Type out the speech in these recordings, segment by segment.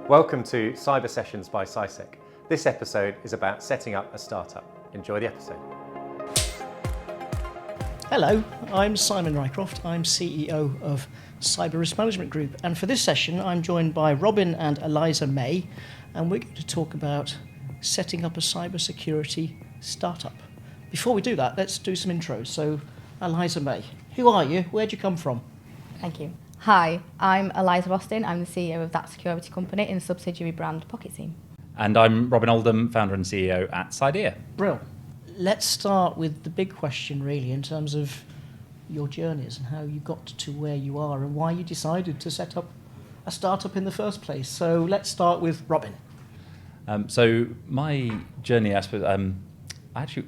Welcome to CyberSessions by CIISec. This episode is about setting up a startup. Enjoy the episode. Hello, I'm Simon Rycroft. I'm CEO of Cyber Risk Management Group, and for this session I'm joined by Robin and Eliza May, and we're going to talk about setting up a cybersecurity startup. Before we do that, let's do some intros. So, Eliza May, who are you? Where'd you come from? Thank you. Hi, I'm Eliza Austin. I'm the CEO of that security company in subsidiary brand PocketSeam. And I'm Robin Oldham, founder and CEO at CIISec. Brill. Let's start with the big question, really, in terms of your journeys and how you got to where you are and why you decided to set up a startup in the first place. So let's start with Robin. So my journey, I suppose, actually,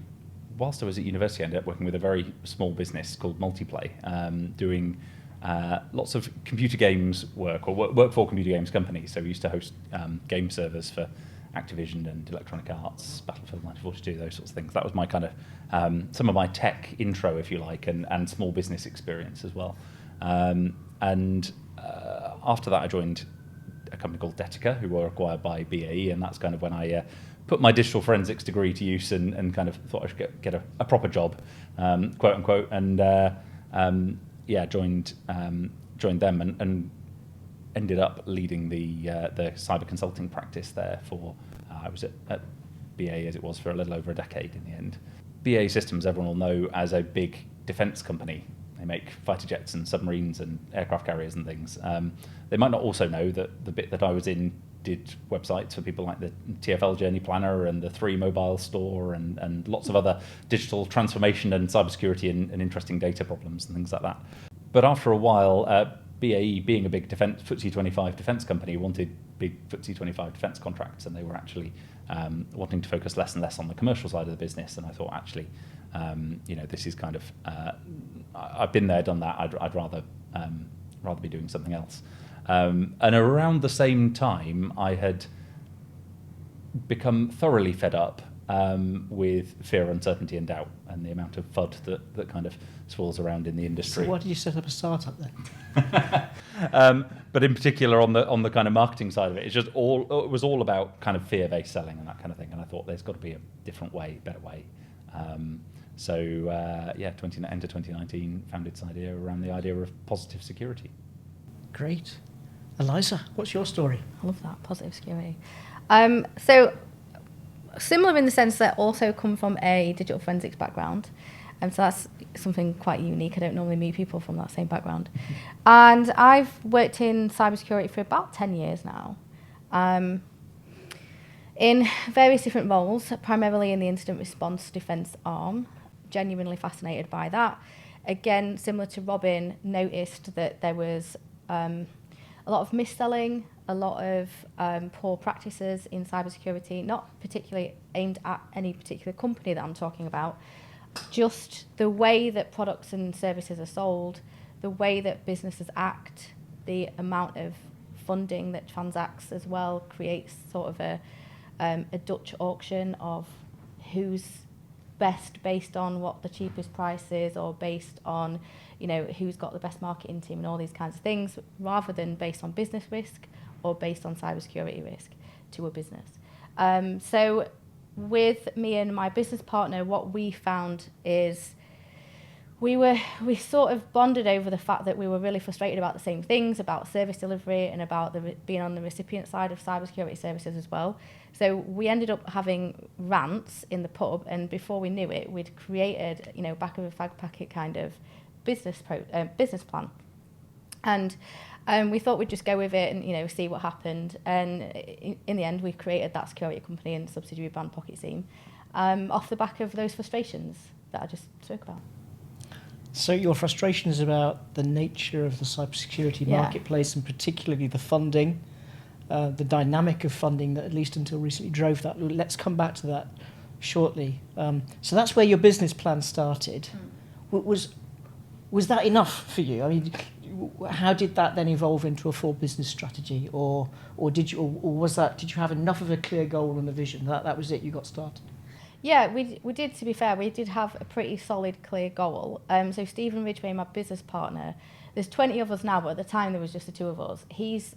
whilst I was at university, I ended up working with a very small business called Multiplay, doing lots of computer games work, or work for computer games companies. So we used to host game servers for Activision and Electronic Arts, Battlefield 1942, those sorts of things. That was my kind of, some of my tech intro, if you like, and small business experience as well. And after that, I joined a company called Detica, who were acquired by BAE, and that's kind of when I put my digital forensics degree to use and kind of thought I should get a proper job, quote unquote, and joined them and ended up leading the cyber consulting practice there for, I was at BAE as it was for a little over a decade in the end. BAE Systems, everyone will know as a big defence company. They make fighter jets and submarines and aircraft carriers and things. They might not also know that the bit that I was in did websites for people like the TfL Journey Planner and the 3 mobile store and lots of other digital transformation and cybersecurity and interesting data problems and things like that. But after a while, BAE, being a big FTSE 25 defence company, wanted big FTSE 25 defence contracts, and they were actually wanting to focus less and less on the commercial side of the business. And I thought, actually, this is kind of, I've been there, done that. I'd rather be doing something else. And around the same time, I had become thoroughly fed up with fear, uncertainty, and doubt, and the amount of FUD that kind of swirls around in the industry. So why did you set up a startup then? But in particular, on the kind of marketing side of it, it was all about kind of fear-based selling and that kind of thing. And I thought there's got to be a different way, better way. End of 2019, founded CIISec around the idea of positive security. Great. Eliza, what's your story? I love that, positive security. So similar in the sense that I also come from a digital forensics background. So that's something quite unique. I don't normally meet people from that same background. And I've worked in cybersecurity for about 10 years now, in various different roles, primarily in the incident response defence arm. Genuinely fascinated by that. Again, similar to Robin, noticed that there was a lot of mis-selling, a lot of poor practices in cybersecurity, not particularly aimed at any particular company that I'm talking about, just the way that products and services are sold, the way that businesses act, the amount of funding that transacts as well creates sort of a Dutch auction of who's best based on what the cheapest price is, or based on, who's got the best marketing team and all these kinds of things, rather than based on business risk or based on cybersecurity risk to a business. So with me and my business partner, what we found is we sort of bonded over the fact that we were really frustrated about the same things, about service delivery and about being on the recipient side of cybersecurity services as well. So we ended up having rants in the pub, and before we knew it, we'd created, back of a fag packet kind of business plan. And we thought we'd just go with it and, see what happened. And in the end, we created that security company and subsidiary brand PocketSeam off the back of those frustrations that I just spoke about. So your frustration is about the nature of the cybersecurity marketplace, and particularly the funding, the dynamic of funding that at least until recently drove that. Let's come back to that shortly. So that's where your business plan started. Was that enough for you? I mean, how did that then evolve into a full business strategy, or did you have enough of a clear goal and a vision that was it? You got started. Yeah, we did. To be fair, we did have a pretty solid, clear goal. So Stephen Ridgway, my business partner, there's 20 of us now, but at the time there was just the 2 of us. He's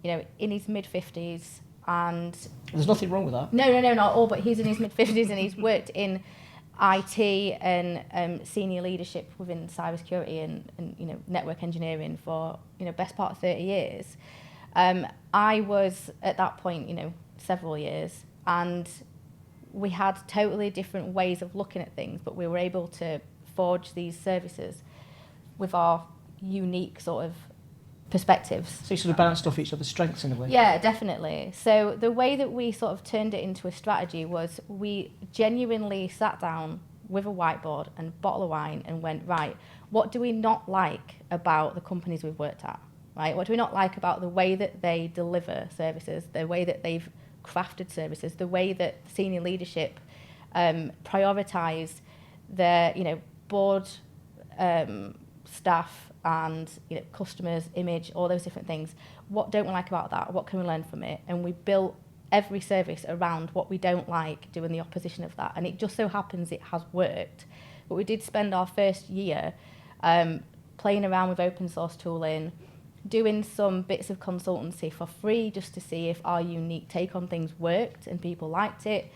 in his mid-50s, and there's nothing wrong with that. No, not at all. But he's in his mid-50s and he's worked in IT and senior leadership within cybersecurity and network engineering for best part of 30 years. I was at that point several years, and we had totally different ways of looking at things, but we were able to forge these services with our unique sort of perspectives. So you sort of bounced off each other's strengths in a way. Yeah, definitely. So the way that we sort of turned it into a strategy was we genuinely sat down with a whiteboard and a bottle of wine and went, right, what do we not like about the companies we've worked at? Right? What do we not like about the way that they deliver services, the way that they've crafted services, the way that senior leadership prioritise their board staff and customers, image, all those different things. What don't we like about that? What can we learn from it? And we built every service around what we don't like, doing the opposition of that. And it just so happens it has worked. But we did spend our first year playing around with open source tooling, doing some bits of consultancy for free just to see if our unique take on things worked and people liked it.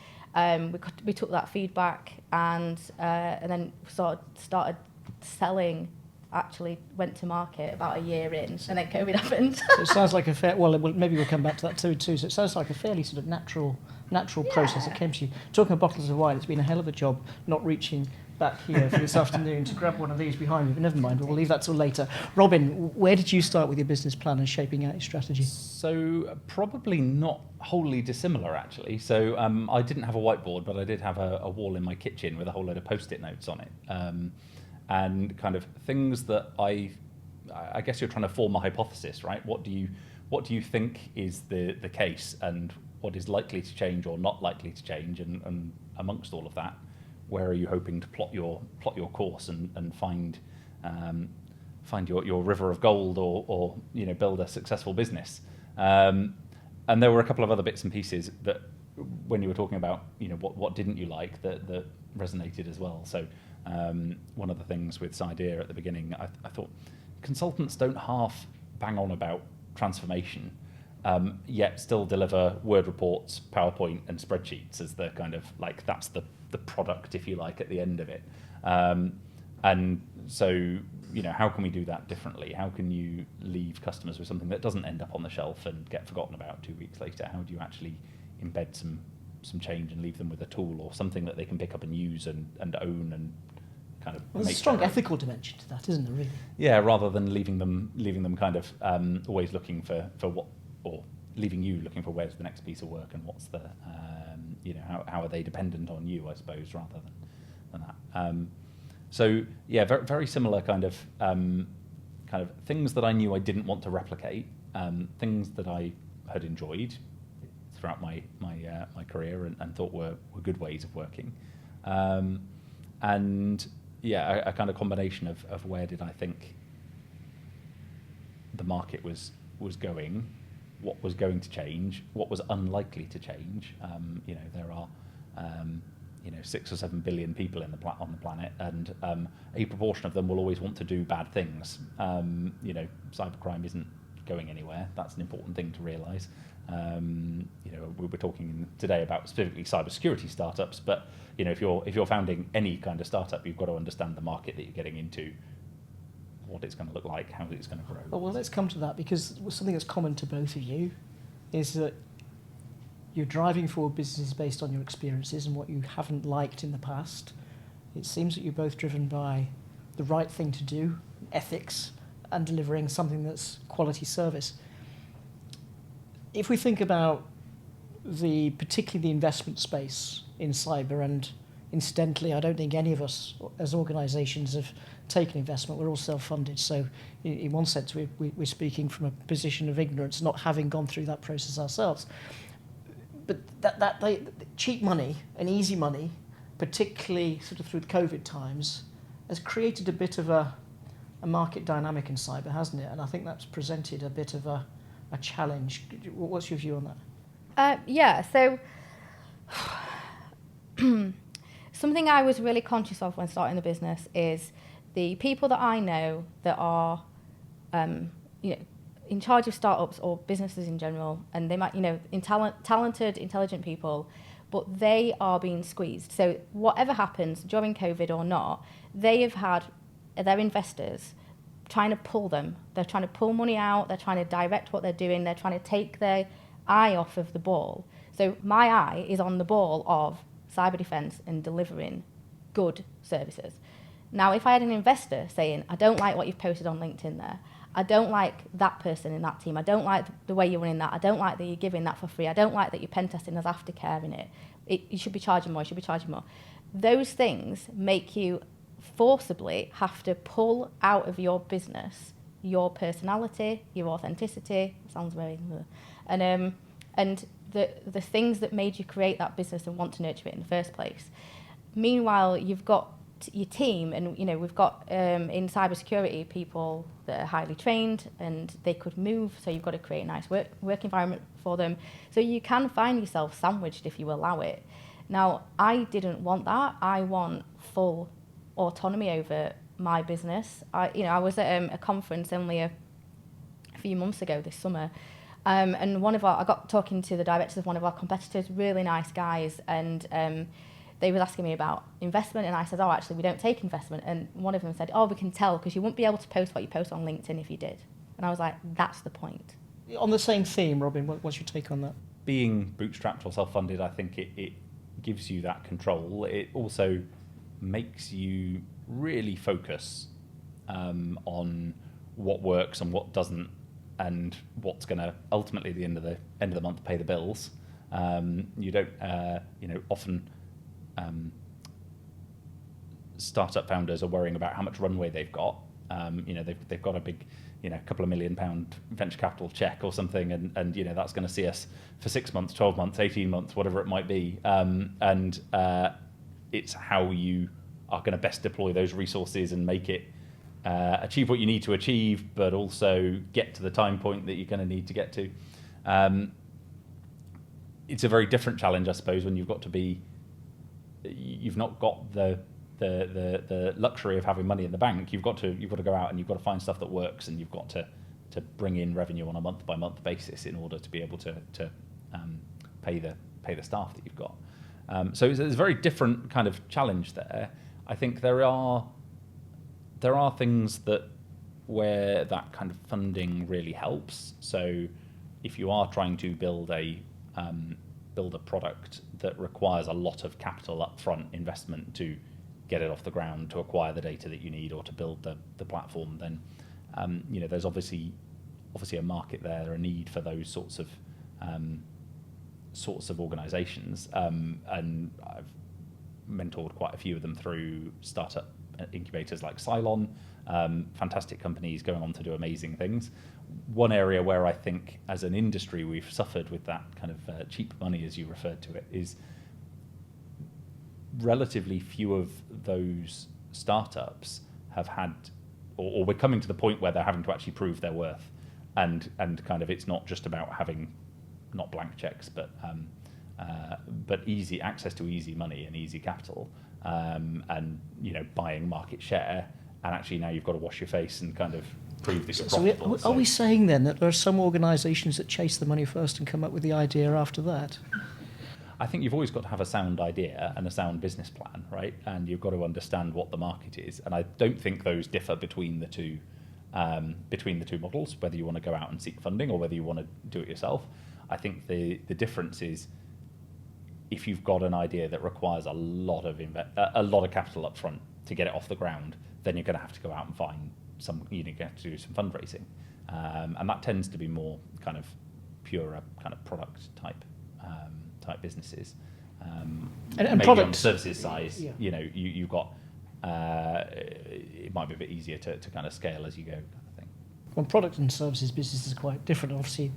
We took that feedback and then sort of started selling. Actually went to market about a year in, and then COVID happened. So it sounds like maybe we'll come back to that too. So it sounds like a fairly sort of natural process that came to you. Talking of bottles of wine, it's been a hell of a job not reaching back here for this afternoon to grab one of these behind me, but never mind, we'll leave that till later. Robin, where did you start with your business plan and shaping out your strategy? So probably not wholly dissimilar, actually. So I didn't have a whiteboard, but I did have a wall in my kitchen with a whole load of Post-it notes on it. And kind of things that I guess you're trying to form a hypothesis, right? What do you think is the case, and what is likely to change or not likely to change, and amongst all of that, where are you hoping to plot your course and find your river of gold, or build a successful business? And there were a couple of other bits and pieces that, when you were talking about what didn't you like, that resonated as well. So one of the things with CIISec at the beginning, I thought consultants don't half bang on about transformation, yet still deliver Word reports, PowerPoint and spreadsheets as the kind of that's the product, if you like, at the end of it. And so how can we do that differently? How can you leave customers with something that doesn't end up on the shelf and get forgotten about 2 weeks later? How do you actually embed some change and leave them with a tool or something that they can pick up and use and own and kind of there's a strong ethical dimension to that, isn't there, really? Yeah, rather than leaving them kind of always looking for what, or leaving you looking for where's the next piece of work and what's the how are they dependent on you, I suppose, rather than that. So yeah, very, very similar kind of things that I knew I didn't want to replicate, things that I had enjoyed throughout my career and thought were good ways of working, and yeah, a kind of combination of where did I think the market was going, what was going to change, what was unlikely to change. There are 6 or 7 billion people on the planet, and a proportion of them will always want to do bad things. Cybercrime isn't going anywhere. That's an important thing to realise. We were talking today about specifically cybersecurity startups, but if you're founding any kind of startup, you've got to understand the market that you're getting into, what it's going to look like, how it's going to grow. Well, let's come to that, because something that's common to both of you is that you're driving forward businesses based on your experiences and what you haven't liked in the past. It seems that you're both driven by the right thing to do, ethics, and delivering something that's quality service. If we think about particularly the investment space in cyber, and incidentally, I don't think any of us as organisations have taken investment. We're all self-funded, so in one sense we're speaking from a position of ignorance, not having gone through that process ourselves. But that cheap money and easy money, particularly sort of through the COVID times, has created a bit of a market dynamic in cyber, hasn't it? And I think that's presented a bit of a challenge. What's your view on that? So something I was really conscious of when starting the business is the people that I know that are in charge of startups or businesses in general, and they might, talented, intelligent people, but they are being squeezed. So whatever happens during COVID or not, they have had their investors trying to pull them. They're trying to pull money out. They're trying to direct what they're doing. They're trying to take their eye off of the ball. So my eye is on the ball of cyber defence and delivering good services. Now, if I had an investor saying, I don't like what you've posted on LinkedIn there, I don't like that person in that team, I don't like the way you're running that, I don't like that you're giving that for free, I don't like that you're pen testing as aftercare in it, you should be charging more, those things make you forcibly have to pull out of your business your personality, your authenticity, sounds very, and the things that made you create that business and want to nurture it in the first place. Meanwhile, you've got your team, and we've got in cybersecurity people that are highly trained and they could move, so you've got to create a nice work environment for them. So you can find yourself sandwiched if you allow it. Now, I didn't want that. I want full autonomy over my business. I was at a conference only a few months ago this summer, and I got talking to the directors of one of our competitors, really nice guys, and they were asking me about investment, and I said, actually, we don't take investment. And one of them said, we can tell, because you wouldn't be able to post what you post on LinkedIn if you did. And I was like, that's the point. On the same theme, Robin, what's your take on that? Being bootstrapped or self-funded, I think it gives you that control. It also makes you really focus on what works and what doesn't, and what's going to ultimately at the end of the month pay the bills. You don't, often startup founders are worrying about how much runway they've got. They've got a big, couple of £1 million venture capital check or something, and that's going to see us for 6 months, 12 months, 18 months, whatever it might be. It's how you are going to best deploy those resources and make it achieve what you need to achieve, but also get to the time point that you're going to need to get to. It's a very different challenge, I suppose, when you've not got the luxury of having money in the bank. You've got to go out and you've got to find stuff that works, and you've got to bring in revenue on a month by month basis in order to be able to pay the staff that you've got. So it's a very different kind of challenge there. I think there are things where that kind of funding really helps. So if you are trying to build a product that requires a lot of capital upfront investment to get it off the ground, to acquire the data that you need, or to build the platform, then there's obviously a market there, a need for those sorts of organisations, and I've mentored quite a few of them through startup incubators like Cylon, fantastic companies going on to do amazing things. One area where I think as an industry we've suffered with that kind of cheap money, as you referred to it, is relatively few of those startups have had, or we're coming to the point where they're having to actually prove their worth, and kind of it's not just about having not blank checks, but easy access to easy money and easy capital, and buying market share, and actually now you've got to wash your face and kind of prove that you're profitable. Are we saying then that there are some organisations that chase the money first and come up with the idea after that? I think you've always got to have a sound idea and a sound business plan, right? And you've got to understand what the market is. And I don't think those differ between the two models, whether you want to go out and seek funding or whether you want to do it yourself. I think the difference is if you've got an idea that requires a lot of capital up front to get it off the ground, then you're going to have to go out and find you have to do some fundraising, and that tends to be more kind of pure kind of product type businesses. And maybe product on the services side, you've got it might be a bit easier to kind of scale as you go, kind of thing. Well, product and services business is quite different. Obviously,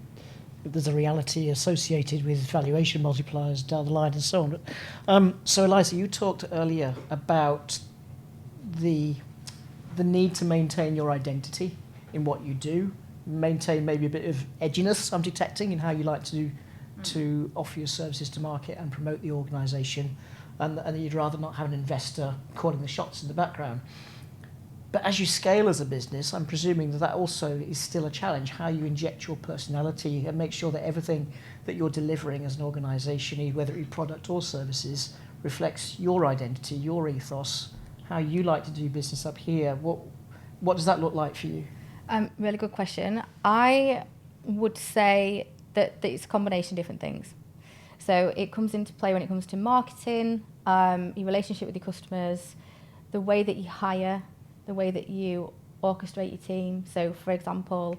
there's a reality associated with valuation multipliers down the line and so on. So, Eliza, you talked earlier about the need to maintain your identity in what you do, maintain maybe a bit of edginess I'm detecting in how you like to offer your services to market and promote the organisation, and you'd rather not have an investor calling the shots in the background. But as you scale as a business, I'm presuming that also is still a challenge, how you inject your personality and make sure that everything that you're delivering as an organisation, whether it be product or services, reflects your identity, your ethos, how you like to do business up here. What does that look like for you? Really good question. I would say that it's a combination of different things. So it comes into play when it comes to marketing, your relationship with your customers, the way that you hire, the way that you orchestrate your team. So, for example,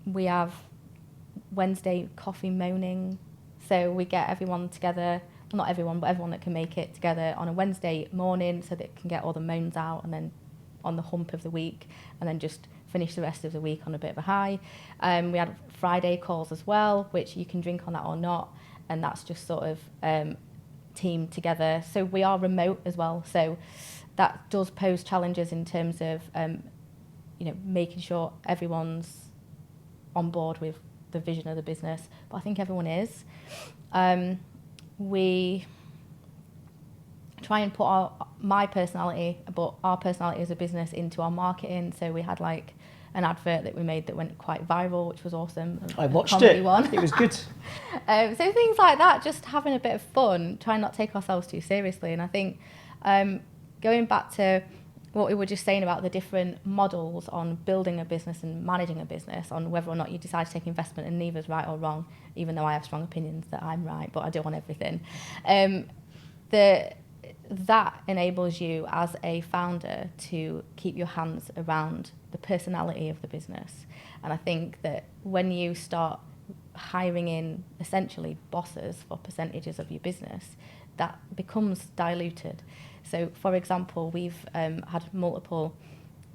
we have Wednesday coffee moaning. So we get everyone together, well, not everyone, but everyone that can make it together on a Wednesday morning so that it can get all the moans out and then on the hump of the week and then just finish the rest of the week on a bit of a high. We had Friday calls as well, which you can drink on that or not. And that's just sort of team together. So we are remote as well. So that does pose challenges in terms of, making sure everyone's on board with the vision of the business. But I think everyone is. We try and put my personality, but our personality as a business into our marketing. So we had like an advert that we made that went quite viral, which was awesome. I watched it. It was good. So things like that, just having a bit of fun, trying not to take ourselves too seriously. And I think going back to what we were just saying about the different models on building a business and managing a business, on whether or not you decide to take investment, and neither's right or wrong, even though I have strong opinions that I'm right, but I do on everything. That enables you as a founder to keep your hands around the personality of the business. And I think that when you start hiring in essentially bosses for percentages of your business, that becomes diluted. So, for example, we've had multiple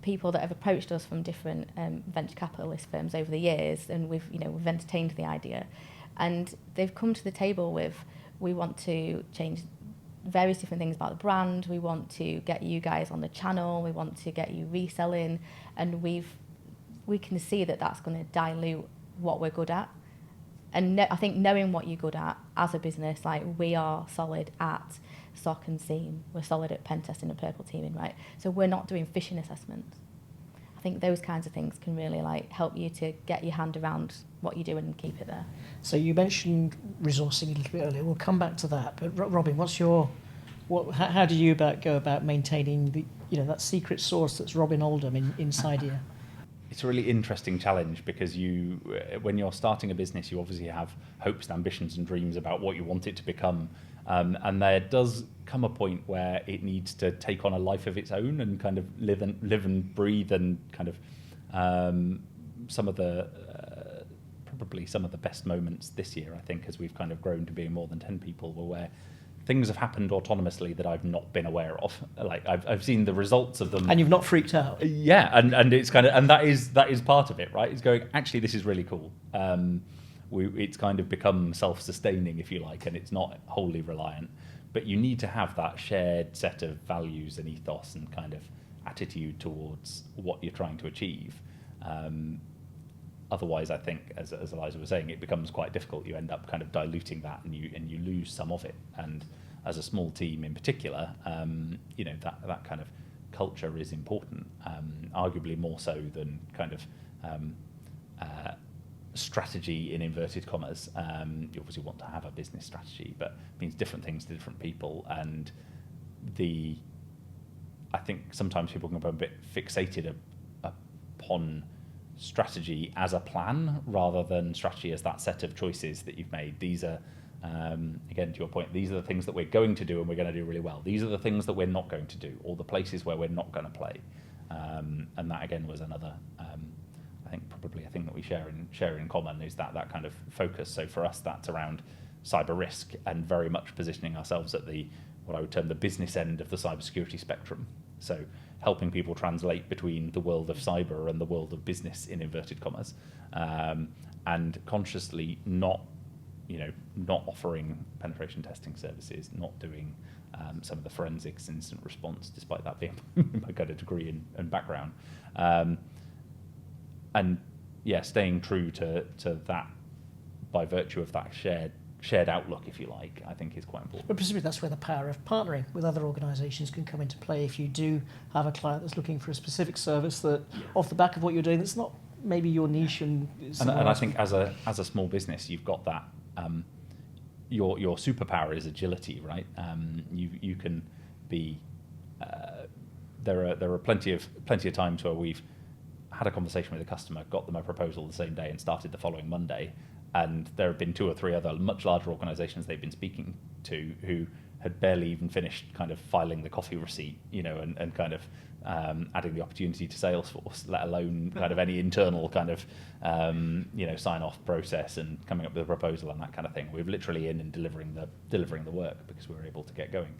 people that have approached us from different venture capitalist firms over the years, and we've entertained the idea, and they've come to the table with, we want to change various different things about the brand, we want to get you guys on the channel, we want to get you reselling, and we can see that that's going to dilute what we're good at. And I think knowing what you're good at as a business, like we are solid at SOC and SIEM, we're solid at pen testing and purple teaming, right? So we're not doing phishing assessments. I think those kinds of things can really help you to get your hand around what you do and keep it there. So you mentioned resourcing a little bit earlier. We'll come back to that. But Robin, how do you go about maintaining that secret sauce that's Robin Oldham inside you? It's a really interesting challenge because when you're starting a business, you obviously have hopes and ambitions and dreams about what you want it to become. And there does come a point where it needs to take on a life of its own and kind of live and breathe, and kind of probably some of the best moments this year, I think, as we've kind of grown to being more than 10 people, were where things have happened autonomously that I've not been aware of. Like I've seen the results of them, and you've not freaked out. Yeah, and it's kind of, and that is part of it, right? It's going, actually, this is really cool. It's kind of become self-sustaining, if you like, and it's not wholly reliant. But you need to have that shared set of values and ethos and kind of attitude towards what you're trying to achieve. Otherwise, I think, as Eliza was saying, it becomes quite difficult. You end up kind of diluting that, and you lose some of it. And as a small team in particular, that kind of culture is important, arguably more so than kind of strategy in inverted commas. You obviously want to have a business strategy, but it means different things to different people. And I think sometimes people can become a bit fixated upon strategy as a plan rather than strategy as that set of choices that you've made. These are, again, to your point, these are the things that we're going to do and we're going to do really well. These are the things that we're not going to do, or the places where we're not going to play. And that, again, was another, I think, probably a thing that we share in common, is that kind of focus. So for us, that's around cyber risk and very much positioning ourselves at what I would term the business end of the cybersecurity spectrum. So helping people translate between the world of cyber and the world of business, in inverted commas, and consciously not offering penetration testing services, not doing some of the forensics incident response, despite that being my kind of degree and background, and staying true to that by virtue of that shared shared outlook, if you like, I think is quite important. But presumably that's where the power of partnering with other organisations can come into play. If you do have a client that's looking for a specific service that, off the back of what you're doing, that's not maybe your niche, and I think as a small business, you've got that. Your superpower is agility, right? You can be. There are plenty of times where we've had a conversation with a customer, got them a proposal the same day, and started the following Monday. And there have been 2 or 3 other much larger organisations they've been speaking to who had barely even finished kind of filing the coffee receipt, and kind of adding the opportunity to Salesforce, let alone kind of any internal kind of sign-off process and coming up with a proposal and that kind of thing. We're literally in and delivering the work because we were able to get going.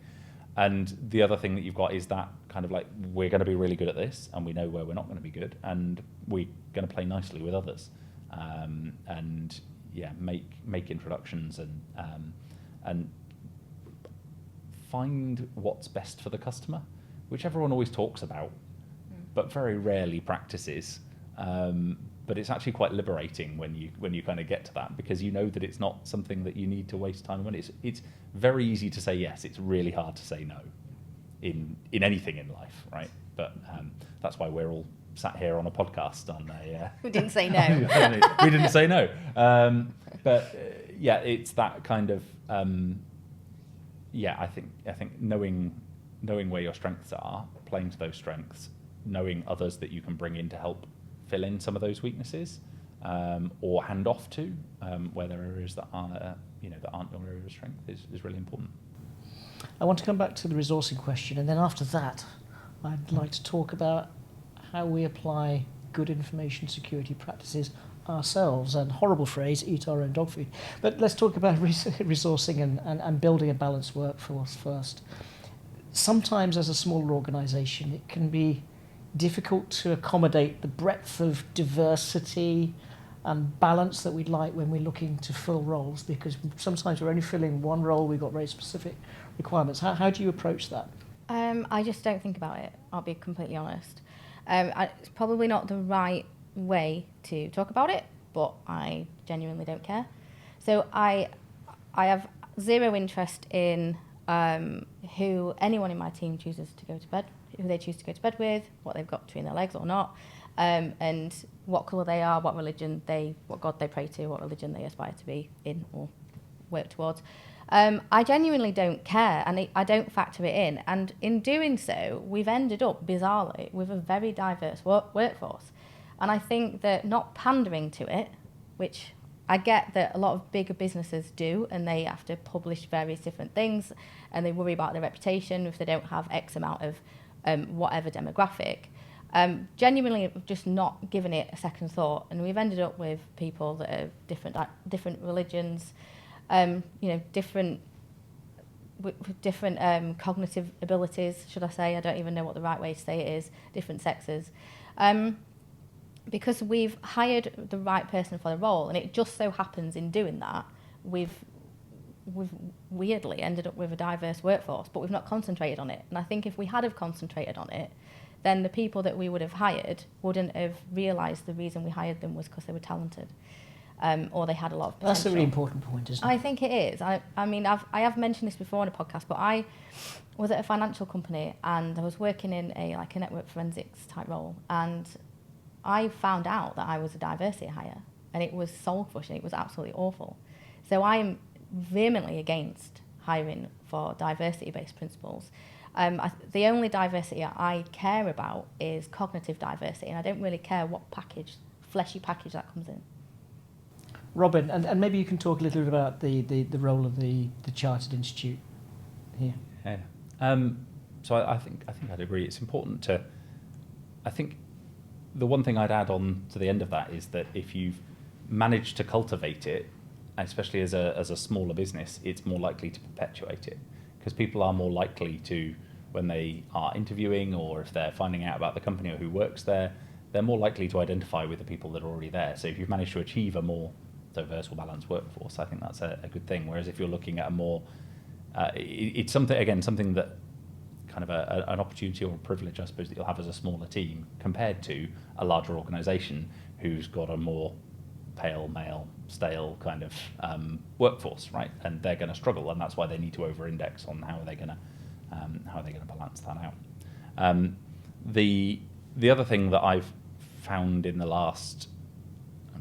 And the other thing that you've got is that kind of like, we're going to be really good at this, and we know where we're not going to be good, and we're going to play nicely with others, and make introductions and find what's best for the customer, which everyone always talks about, but very rarely practices. But it's actually quite liberating when you kind of get to that, because you know that it's not something that you need to waste time on. It's very easy to say yes. It's really hard to say no in anything in life, right? But that's why we're all sat here on a podcast on a... We didn't say no. We didn't say no. It's that kind of... I think knowing where your strengths are, playing to those strengths, knowing others that you can bring in to help fill in some of those weaknesses, or hand off to where there are areas that are that aren't your area of strength is really important. I want to come back to the resourcing question, and then after that I'd like to talk about how we apply good information security practices ourselves, and horrible phrase, eat our own dog food. But let's talk about resourcing and building a balanced workforce first. Sometimes as a smaller organisation it can be difficult to accommodate the breadth of diversity and balance that we'd like when we're looking to fill roles, because sometimes we're only filling one role, we've got very specific requirements. How do you approach that? I just don't think about it, I'll be completely honest. It's probably not the right way to talk about it, but I genuinely don't care. So I have zero interest in who anyone in my team chooses to go to bed, who they choose to go to bed with, what they've got between their legs or not, and what colour they are, what God they pray to, what religion they aspire to be in or work towards. I genuinely don't care, and I don't factor it in. And in doing so, we've ended up, bizarrely, with a very diverse workforce. And I think that not pandering to it, which I get that a lot of bigger businesses do, and they have to publish various different things, and they worry about their reputation if they don't have X amount of whatever demographic. Genuinely just not given it a second thought, and we've ended up with people that are different religions, different cognitive abilities, should I say? I don't even know what the right way to say it is. Different sexes, because we've hired the right person for the role, and it just so happens in doing that we've weirdly ended up with a diverse workforce, but we've not concentrated on it. And I think if we had have concentrated on it, then the people that we would have hired wouldn't have realised the reason we hired them was because they were talented, or they had a lot of potential. That's a really important point, isn't it? I think it is. I have mentioned this before on a podcast, but I was at a financial company and I was working in a network forensics type role, and I found out that I was a diversity hire, and it was soul crushing. It was absolutely awful. So I am vehemently against hiring for diversity-based principles. The only diversity I care about is cognitive diversity, and I don't really care what fleshy package that comes in. Robin, and maybe you can talk a little bit about the role of the Chartered Institute here. Yeah. So I think I'd agree. It's important to. I think the one thing I'd add on to the end of that is that if you've managed to cultivate it, especially as a smaller business, it's more likely to perpetuate it, because people are more likely to, when they are interviewing or if they're finding out about the company or who works there, they're more likely to identify with the people that are already there. So if you've managed to achieve a more diverse or balanced workforce, I think that's a good thing. Whereas if you're looking at a more, it's something that kind of an opportunity or a privilege, I suppose, that you'll have as a smaller team compared to a larger organisation who's got a more pale, male, stale kind of workforce, right? And they're going to struggle, and that's why they need to over-index on how are they going to balance that out. The other thing that I've found in the last,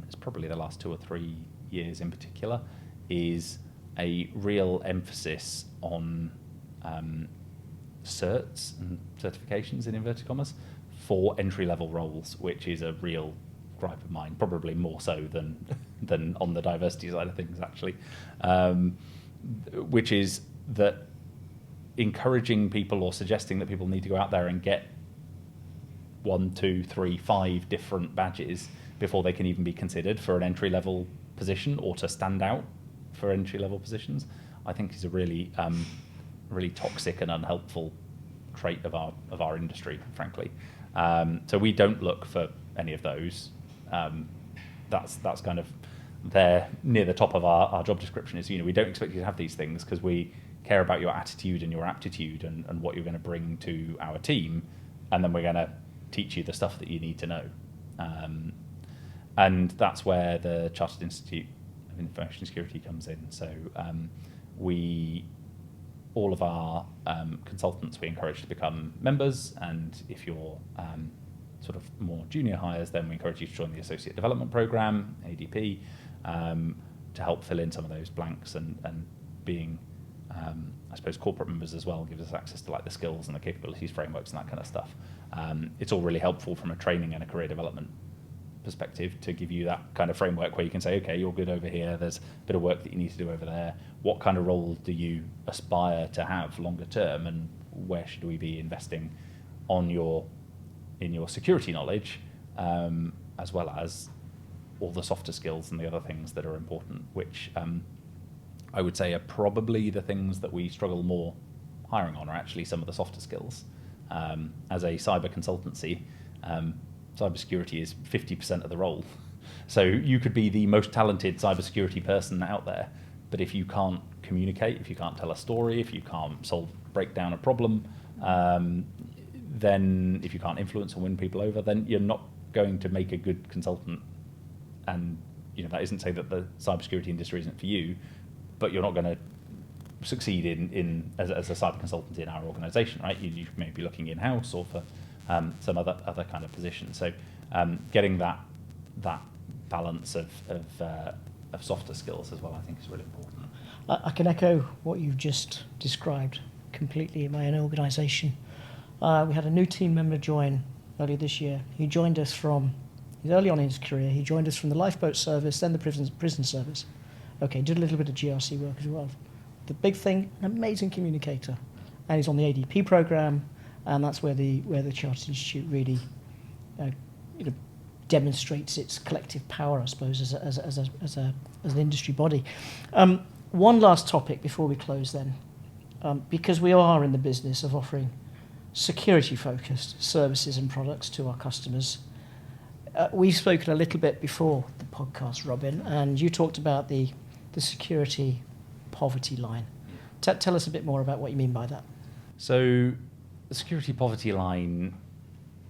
it's probably the last 2 or 3 years in particular, is a real emphasis on certs and certifications in inverted commas for entry-level roles, which is a real gripe of mine, probably more so than on the diversity side of things, actually, which is that encouraging people or suggesting that people need to go out there and get 1, 2, 3, 5 different badges before they can even be considered for an entry-level position or to stand out for entry-level positions, I think is a really really toxic and unhelpful trait of our industry, frankly. So we don't look for any of those. That's kind of there near the top of our job description is, we don't expect you to have these things because we care about your attitude and your aptitude and what you're going to bring to our team, and then we're going to teach you the stuff that you need to know. And that's where the Chartered Institute of Information Security comes in. So all of our consultants we encourage to become members, and if you're sort of more junior hires, then we encourage you to join the Associate Development Programme, ADP, to help fill in some of those blanks, and being, I suppose, corporate members as well gives us access to like the skills and the capabilities frameworks and that kind of stuff. It's all really helpful from a training and a career development perspective to give you that kind of framework where you can say, okay, you're good over here, there's a bit of work that you need to do over there. What kind of role do you aspire to have longer term, and where should we be investing in your security knowledge, as well as all the softer skills and the other things that are important, which I would say are probably the things that we struggle more hiring on, are actually some of the softer skills. As a cyber consultancy, cybersecurity is 50% of the role. So you could be the most talented cybersecurity person out there, but if you can't communicate, if you can't tell a story, if you can't break down a problem, then if you can't influence and win people over, then you're not going to make a good consultant. And that isn't to say that the cybersecurity industry isn't for you, but you're not going to succeed in as a cyber consultant in our organisation, right? You may be looking in-house or for some other kind of position. So getting that balance of softer skills as well, I think, is really important. I can echo what you've just described completely in my own organisation. We had a new team member join earlier this year. He joined us he's early on in his career, he joined us from the lifeboat service, then the prison service. Okay, did a little bit of GRC work as well. The big thing, an amazing communicator. And he's on the ADP programme, and that's where the Chartered Institute really demonstrates its collective power, I suppose, as an industry body. One last topic before we close then, because we are in the business of offering security-focused services and products to our customers. We've spoken a little bit before the podcast, Robin, and you talked about the security poverty line. Tell us a bit more about what you mean by that. So the security poverty line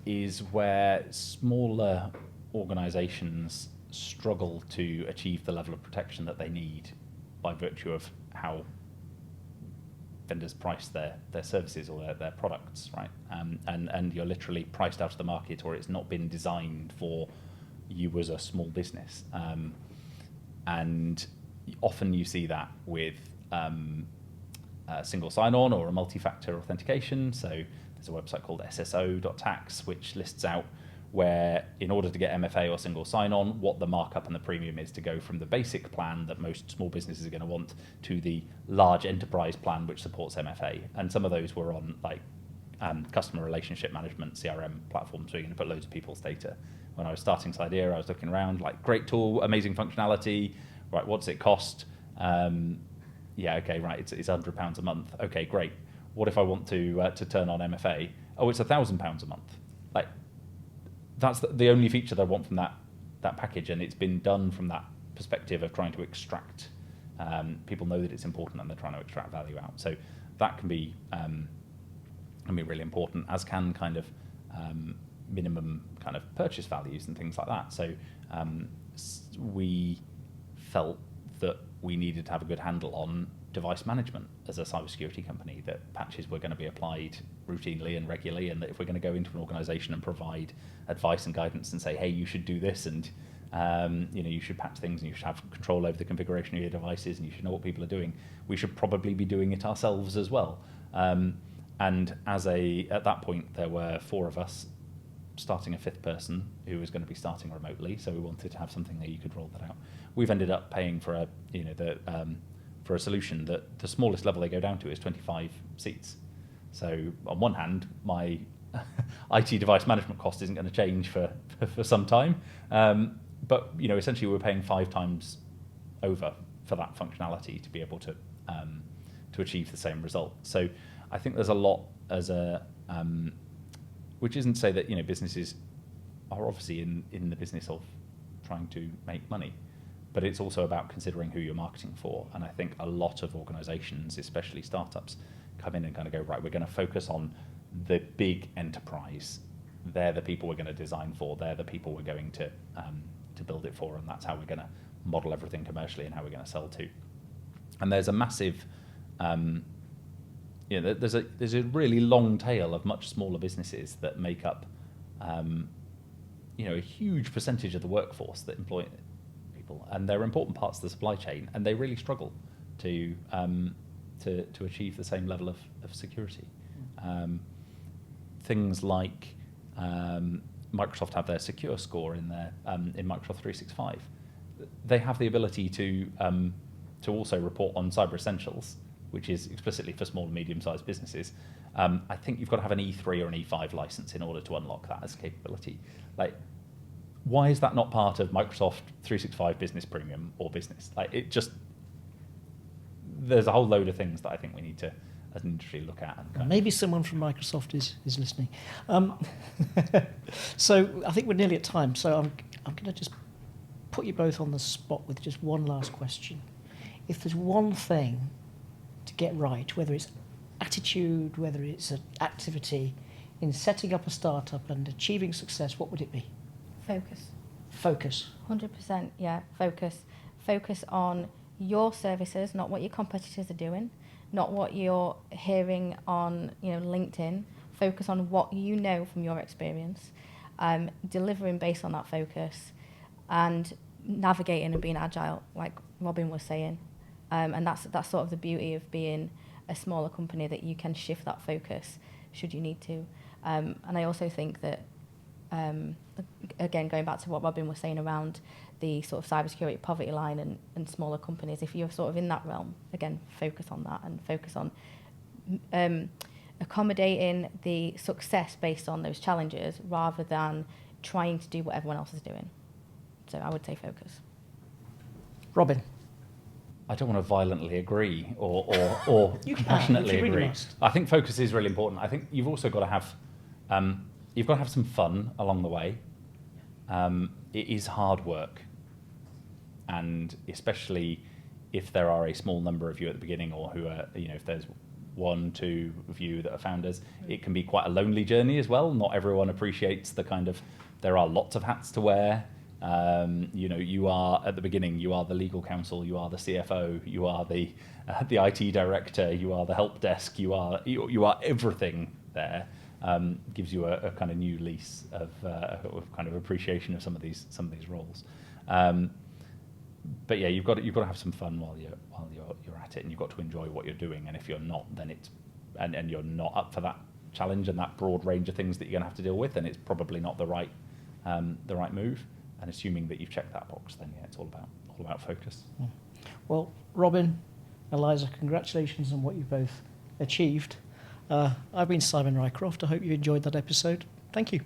is where smaller organisations struggle to achieve the level of protection that they need by virtue of how vendors price their services or their products, right? And you're literally priced out of the market, or it's not been designed for you as a small business. And often you see that with a single sign-on or a multi-factor authentication. So there's a website called sso.tax, which lists out where, in order to get MFA or single sign-on, what the markup and the premium is to go from the basic plan that most small businesses are going to want to the large enterprise plan which supports MFA. And some of those were on like customer relationship management, CRM platforms, where you're going to put loads of people's data. When I was starting Cydia, I was looking around, like, great tool, amazing functionality, right, what does it cost? Yeah, okay, right, it's £100 a month. Okay, great. What if I want to turn on MFA? Oh, it's £1,000 a month. Like, that's the only feature that I want from that package, and it's been done from that perspective of trying to extract. People know that it's important, and they're trying to extract value out. So that can be really important, as can kind of minimum kind of purchase values and things like that. So we felt that we needed to have a good handle on device management as a cybersecurity company, that patches were going to be applied routinely and regularly, and that if we're going to go into an organization and provide advice and guidance and say, hey, you should do this, and you should patch things, and you should have control over the configuration of your devices, and you should know what people are doing, we should probably be doing it ourselves as well. And at that point, there were 4 of us starting a 5th person who was going to be starting remotely, so we wanted to have something that you could roll that out. We've ended up paying for a solution that the smallest level they go down to is 25 seats. So on one hand, my IT device management cost isn't going to change for some time, but essentially we're paying 5 times over for that functionality to be able to achieve the same result. So I think there's a lot which isn't to say that businesses are obviously in the business of trying to make money, but it's also about considering who you're marketing for. And I think a lot of organizations, especially startups, come in and kind of go, right, we're going to focus on the big enterprise. They're the people we're going to design for. They're the people we're going to build it for, and that's how we're going to model everything commercially and how we're going to sell to. And there's a massive there's a really long tail of much smaller businesses that make up a huge percentage of the workforce that employ people, and they're important parts of the supply chain, and they really struggle to achieve the same level of security. Things like Microsoft have their secure score in Microsoft 365. They have the ability to also report on CyberSessions, which is explicitly for small and medium-sized businesses. I think you've got to have an E3 or an E5 license in order to unlock that as a capability. Why is that not part of Microsoft 365 Business Premium or Business? There's a whole load of things that I think we need to, as an industry, look at. And maybe someone from Microsoft is listening. So I think we're nearly at time. So I'm going to just put you both on the spot with just one last question. If there's one thing to get right, whether it's attitude, whether it's an activity, in setting up a startup and achieving success, what would it be? Focus. 100%, yeah, focus. Focus on your services, not what your competitors are doing, not what you're hearing on LinkedIn. Focus on what you know from your experience, delivering based on that focus, and navigating and being agile, like Robin was saying. And that's sort of the beauty of being a smaller company, that you can shift that focus should you need to. And I also think that, again, going back to what Robin was saying around the sort of cybersecurity poverty line and smaller companies, if you're sort of in that realm, again, focus on that and focus on accommodating the success based on those challenges rather than trying to do what everyone else is doing. So I would say focus. Robin? I don't want to violently agree or passionately agree. Really I think focus is really important. I think you've also got to have some fun along the way. It is hard work, and especially if there are a small number of you at the beginning, or who are if there's 1-2 of you that are founders, it can be quite a lonely journey as well. Not everyone appreciates there are lots of hats to wear. You are at the beginning. You are the legal counsel. You are the CFO. You are the IT director. You are the help desk. You are everything there. Gives you a kind of new lease of kind of appreciation of some of these roles. But yeah, you've got to have some fun while you're at it, and you've got to enjoy what you're doing. And if you're not, then and you're not up for that challenge and that broad range of things that you're going to have to deal with, then it's probably not the right move. And assuming that you've checked that box, then yeah, it's all about focus. Well, Robin, Eliza, congratulations on what you've both achieved. I've been Simon Rycroft. I hope you enjoyed that episode. Thank you.